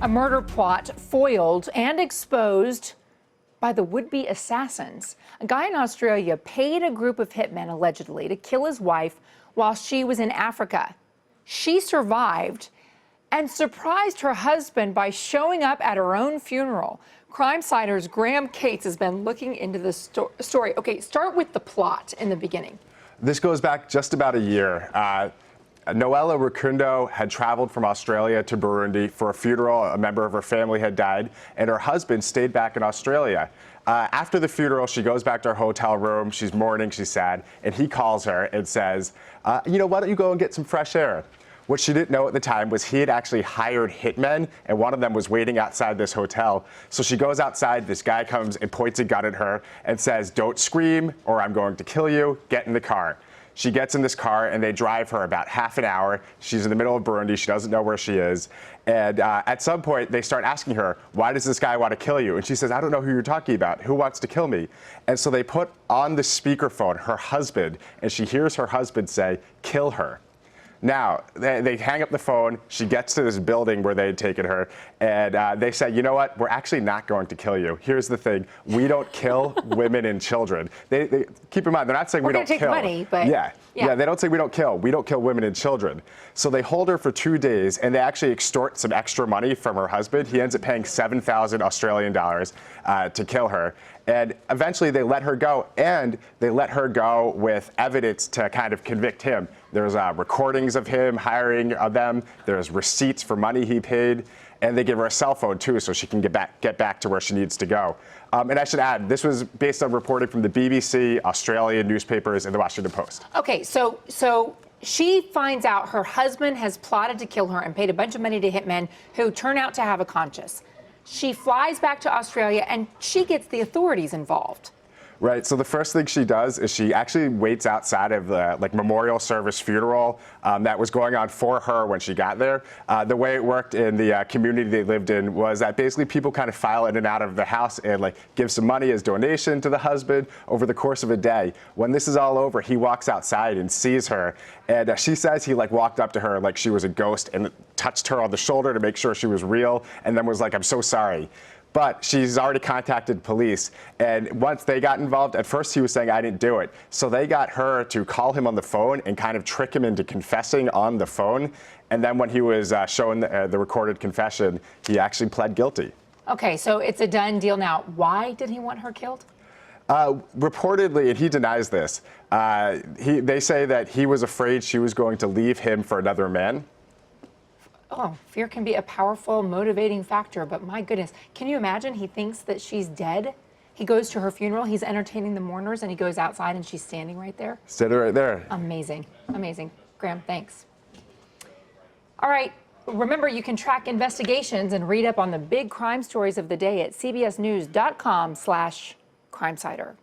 A murder plot foiled and exposed by the would-be assassins. A guy in Australia paid a group of hitmen, allegedly, to kill his wife while she was in Africa. She survived and surprised her husband by showing up at her own funeral. Crimesider's Graham Cates has been looking into the story. Okay, start with the plot in the beginning. This goes back just about a year. Noella Rukundo had traveled from Australia to Burundi for a funeral. A member of her family had died, and her husband stayed back in Australia. After the funeral, she goes back to her hotel room. She's mourning, she's sad, and he calls her and says, you know, why don't you go and get some fresh air? What she didn't know at the time was he had actually hired hitmen, and one of them was waiting outside this hotel. So she goes outside, this guy comes and points a gun at her and says, don't scream or I'm going to kill you, get in the car. She gets in this car and they drive her about half an hour. She's in the middle of Burundi. She doesn't know where she is. And at some point, they start asking her, why does this guy want to kill you? And she says, I don't know who you're talking about. Who wants to kill me? And so they put on the speakerphone her husband, and she hears her husband say, kill her. Now, they hang up the phone. She gets to this building where they had taken her, and they say, you know what? We're actually not going to kill you. Here's the thing. We don't kill women and children. They keep in mind, they're not saying we don't kill. We're going to take money, but... Yeah, they don't say we don't kill. We don't kill women and children. So they hold her for 2 days, and they actually extort some extra money from her husband. He ends up paying 7,000 Australian dollars to kill her. And eventually they let her go, and they let her go with evidence to kind of convict him. There's recordings of him hiring them. There's receipts for money he paid. And they give her a cell phone, too, so she can get back to where she needs to go. And I should add, this was based on reporting from the BBC, Australian newspapers, and the Washington Post. Okay, so she finds out her husband has plotted to kill her and paid a bunch of money to hitmen who turn out to have a conscience. She flies back to Australia, and she gets the authorities involved. Right. So the first thing she does is she actually waits outside of the memorial service funeral that was going on for her when she got there. The way it worked in the community they lived in was that basically people kind of file in and out of the house and give some money as donation to the husband over the course of a day. When this is all over, he walks outside and sees her, and she says he walked up to her like she was a ghost and touched her on the shoulder to make sure she was real, and then was like, I'm so sorry. But she's already contacted police, and once they got involved, at first he was saying, I didn't do it. So they got her to call him on the phone and kind of trick him into confessing on the phone. And then when he was shown the recorded confession, he actually pled guilty. Okay, so it's a done deal now. Why did he want her killed? Reportedly, and he denies this, they say that he was afraid she was going to leave him for another man. Oh, fear can be a powerful, motivating factor, but my goodness, can you imagine? He thinks that she's dead. He goes to her funeral, he's entertaining the mourners, and he goes outside and she's standing right there. Standing right there. Amazing, amazing. Graham, thanks. All right, remember you can track investigations and read up on the big crime stories of the day at cbsnews.com/Crimesider.